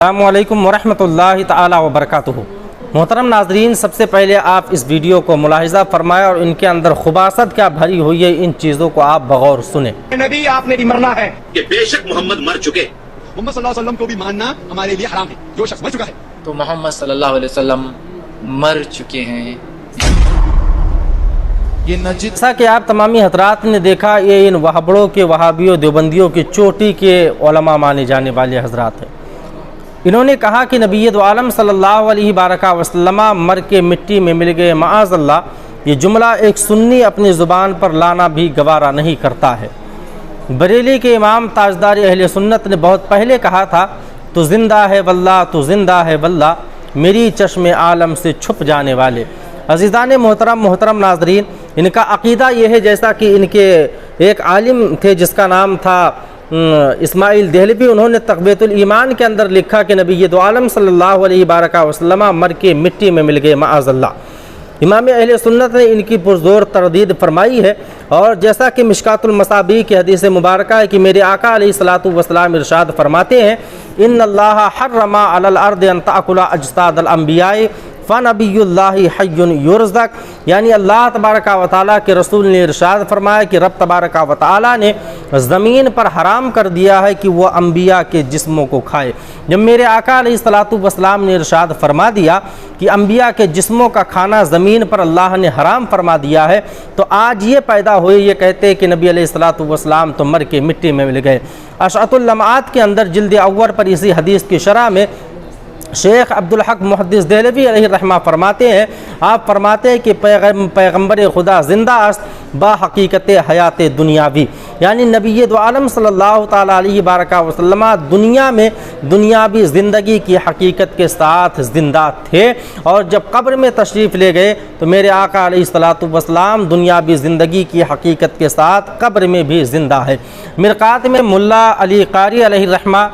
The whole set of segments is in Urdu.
السلام علیکم ورحمۃ اللہ تعالی وبرکاتہ۔ محترم ناظرین، سب سے پہلے آپ اس ویڈیو کو ملاحظہ فرمائیں اور ان کے اندر خباثت کیا بھری ہوئی ہے ان چیزوں کو آپ بغور سنیں۔ نبی آپ نے بھی مرنا ہے کہ بے شک محمد مر چکے، محمد صلی اللہ علیہ وسلم کو بھی ماننا ہمارے لیے حرام ہے۔ جو شخص مر چکا ہے تو محمد صلی اللہ علیہ وسلم مر چکے ہیں۔ جیسا کہ آپ تمامی حضرات نے دیکھا، یہ ان وہابڑوں کے وہابیوں دیوبندیوں کی چوٹی کے علماء مانے جانے والے حضرات ہیں۔ انہوں نے کہا کہ نبی دو عالم صلی اللہ علیہ وآلہ وسلم مر کے مٹی میں مل گئے، معاذ اللہ۔ یہ جملہ ایک سنی اپنی زبان پر لانا بھی گوارا نہیں کرتا ہے۔ بریلی کے امام تاجدار اہل سنت نے بہت پہلے کہا تھا، تو زندہ ہے واللہ، تو زندہ ہے واللہ، میری چشم عالم سے چھپ جانے والے۔ عزیزان محترم ناظرین، ان کا عقیدہ یہ ہے، جیسا کہ ان کے ایک عالم تھے جس کا نام تھا اسماعیل دہلوی، انہوں نے تقویۃ الایمان کے اندر لکھا کہ نبی دو عالم صلی اللہ علیہ وآلہ وسلم مر کے مٹی میں مل گئے، معاذ اللہ۔ امام اہل سنت نے ان کی پرزور تردید فرمائی ہے، اور جیسا کہ مشکات المصابیح کی حدیث مبارکہ ہے کہ میرے آقا علیہ الصلوۃ والسلام ارشاد فرماتے ہیں، ان اللہ حرم علی الارض ان تأکل اجساد الانبیاء فنبی اللہ حی یرزق، یعنی اللہ تبارک و تعالیٰ کے رسول نے ارشاد فرمایا کہ رب تبارک و تعالیٰ نے زمین پر حرام کر دیا ہے کہ وہ انبیاء کے جسموں کو کھائے۔ جب میرے آقا علیہ الصلوۃ والسلام نے ارشاد فرما دیا کہ انبیاء کے جسموں کا کھانا زمین پر اللہ نے حرام فرما دیا ہے، تو آج یہ پیدا ہوئے یہ کہتے کہ نبی علیہ الصلوۃ والسلام تو مر کے مٹی میں مل گئے۔ اشعۃ اللمعات کے اندر جلد اول پر اسی حدیث کی شرح میں شیخ عبدالحق محدث دہلوی علیہ الرحمہ فرماتے ہیں، آپ فرماتے ہیں کہ پیغمبر خدا زندہ است با حقیقت حیات دنیاوی، یعنی نبی دو عالم صلی اللہ تعالیٰ علیہ وآلہ وسلم دنیا میں دنیاوی زندگی کی حقیقت کے ساتھ زندہ تھے، اور جب قبر میں تشریف لے گئے تو میرے آقا علیہ الصلوۃ والسلام دنیاوی زندگی کی حقیقت کے ساتھ قبر میں بھی زندہ ہے۔ مرقات میں ملا علی قاری علیہ الرحمہ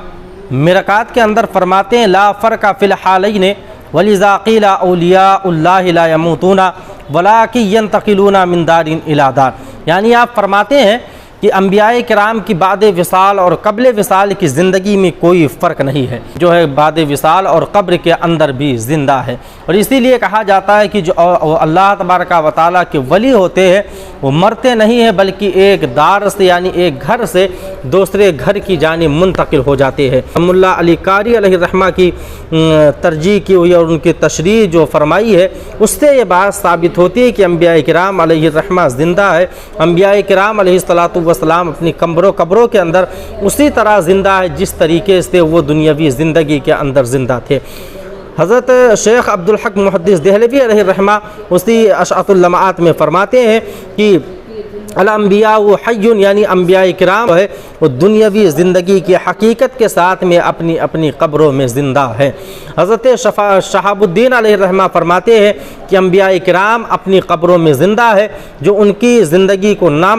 مرقات کے اندر فرماتے ہیں، لا فرق فی الحالین ولذا قیل اولیاء اللہ لا یموتون ولکن ینتقلون من دار الی دار، یعنی آپ فرماتے ہیں کہ انبیاء کرام کی بعد وصال اور قبل وصال کی زندگی میں کوئی فرق نہیں ہے، جو ہے بعد وصال اور قبر کے اندر بھی زندہ ہے۔ اور اسی لیے کہا جاتا ہے کہ جو اللہ تبارک و تعالیٰ کے ولی ہوتے ہیں وہ مرتے نہیں ہیں، بلکہ ایک دار سے یعنی ایک گھر سے دوسرے گھر کی جانب منتقل ہو جاتے ہیں۔ ملا علی قاری علیہ الرحمہ کی ترجیح کی ہوئی اور ان کی تشریح جو فرمائی ہے، اس سے یہ بات ثابت ہوتی ہے کہ انبیاء کرام علیہ الرحمہ زندہ ہے۔ انبیاء کرام علیہ الصلوۃ والسلام اپنی قبروں کے اندر اسی طرح زندہ ہے جس طریقے سے وہ دنیاوی زندگی کے اندر زندہ تھے۔ حضرت شیخ عبدالحق محدث دہلوی علیہ الرحمہ اسی اشعۃ اللمعات میں فرماتے ہیں کہ الانبیاء حی، یعنی انبیاء کرام ہے وہ دنیاوی زندگی کی حقیقت کے ساتھ میں اپنی قبروں میں زندہ ہے۔ حضرت شہاب الدین علیہ الرحمہ فرماتے ہیں کہ انبیاء کرام اپنی قبروں میں زندہ ہے، جو ان کی زندگی کو نہ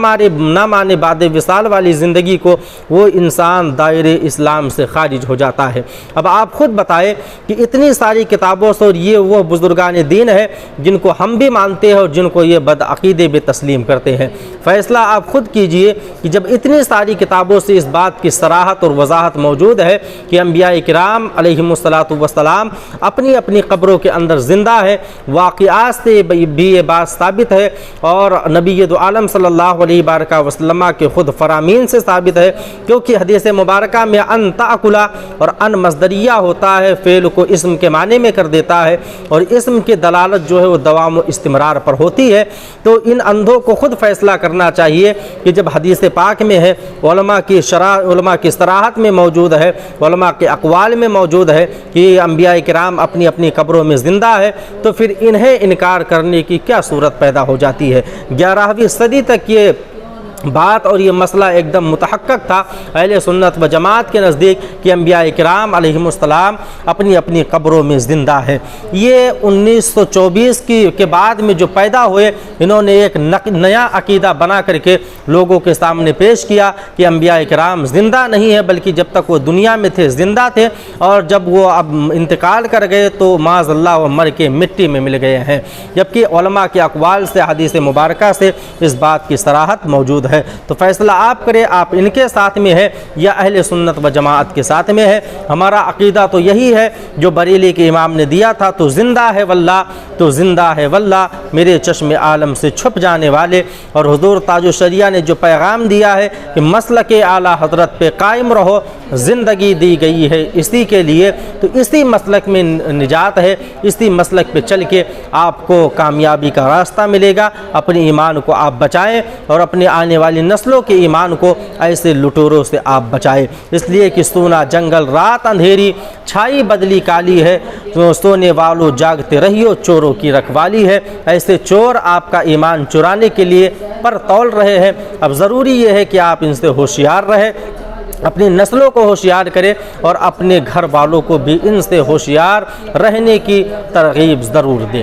مانے بعد وصال والی زندگی کو، وہ انسان دائرے اسلام سے خارج ہو جاتا ہے۔ اب آپ خود بتائیں کہ اتنی ساری کتابوں سے، اور یہ وہ بزرگان دین ہے جن کو ہم بھی مانتے ہیں اور جن کو یہ بدعقیدے بھی تسلیم کرتے ہیں، فیصلہ آپ خود کیجئے کہ جب اتنی ساری کتابوں سے اس بات کی صراحت اور وضاحت موجود ہے کہ انبیاء کرام علیہم الصلوۃ والسلام اپنی قبروں کے اندر زندہ ہے، واقعات سے بھی یہ بات ثابت ہے، اور نبی دو عالم صلی اللہ علیہ وآلہ وسلم کے خود فرامین سے ثابت ہے، کیونکہ حدیث مبارکہ میں ان تأکلا اور ان مصدریہ ہوتا ہے، فعل کو اسم کے معنی میں کر دیتا ہے، اور اسم کی دلالت جو ہے وہ دوام و استمرار پر ہوتی ہے۔ تو ان اندھوں کو خود فیصلہ کرنا چاہیے کہ جب حدیث پاک میں ہے، علماء کی صراحت میں موجود ہے، علماء کے اقوال میں موجود ہے کہ انبیاء کرام اپنی قبروں میں زندہ ہے، تو پھر انہیں انکار کرنے کی کیا صورت پیدا ہو جاتی ہے؟ 11ویں صدی تک یہ بات اور یہ مسئلہ ایک دم متحقق تھا اہل سنت و جماعت کے نزدیک کہ انبیاء کرام علیہم السلام اپنی قبروں میں زندہ ہے۔ یہ 1924 کے بعد میں جو پیدا ہوئے، انہوں نے ایک نیا عقیدہ بنا کر کے لوگوں کے سامنے پیش کیا کہ انبیاء کرام زندہ نہیں ہے، بلکہ جب تک وہ دنیا میں تھے زندہ تھے، اور جب وہ اب انتقال کر گئے تو معاذ اللہ وہ مر کے مٹی میں مل گئے ہیں، جبکہ علماء کے اقوال سے، حدیث مبارکہ سے اس بات کی صراحت موجود ہے۔ ہے، تو فیصلہ آپ کریں، آپ ان کے ساتھ میں ہے یا اہل سنت و جماعت کے ساتھ میں ہے۔ ہمارا عقیدہ تو یہی ہے جو بریلی کے امام نے دیا تھا، تو زندہ ہے واللہ، تو زندہ ہے واللہ، میرے چشم عالم سے چھپ جانے والے۔ اور حضور تاج الشریعہ نے جو پیغام دیا ہے کہ مسلک اعلیٰ حضرت پہ قائم رہو، زندگی دی گئی ہے اسی کے لیے، تو اسی مسلک میں نجات ہے، اسی مسلک پہ چل کے آپ کو کامیابی کا راستہ ملے گا۔ اپنے ایمان کو آپ بچائیں اور اپنے آنے والی نسلوں کے ایمان کو ایسے لٹوروں سے آپ بچائیں، اس لیے کہ سونا جنگل رات اندھیری، چھائی بدلی کالی ہے، تو سونے والوں جاگتے رہیو، چوروں کی رکھوالی ہے۔ ایسے چور آپ کا ایمان چرانے کے لیے پر تول رہے ہیں۔ اب ضروری یہ ہے کہ آپ ان سے ہوشیار رہیں، اپنی نسلوں کو ہوشیار کریں اور اپنے گھر والوں کو بھی ان سے ہوشیار رہنے کی ترغیب ضرور دیں۔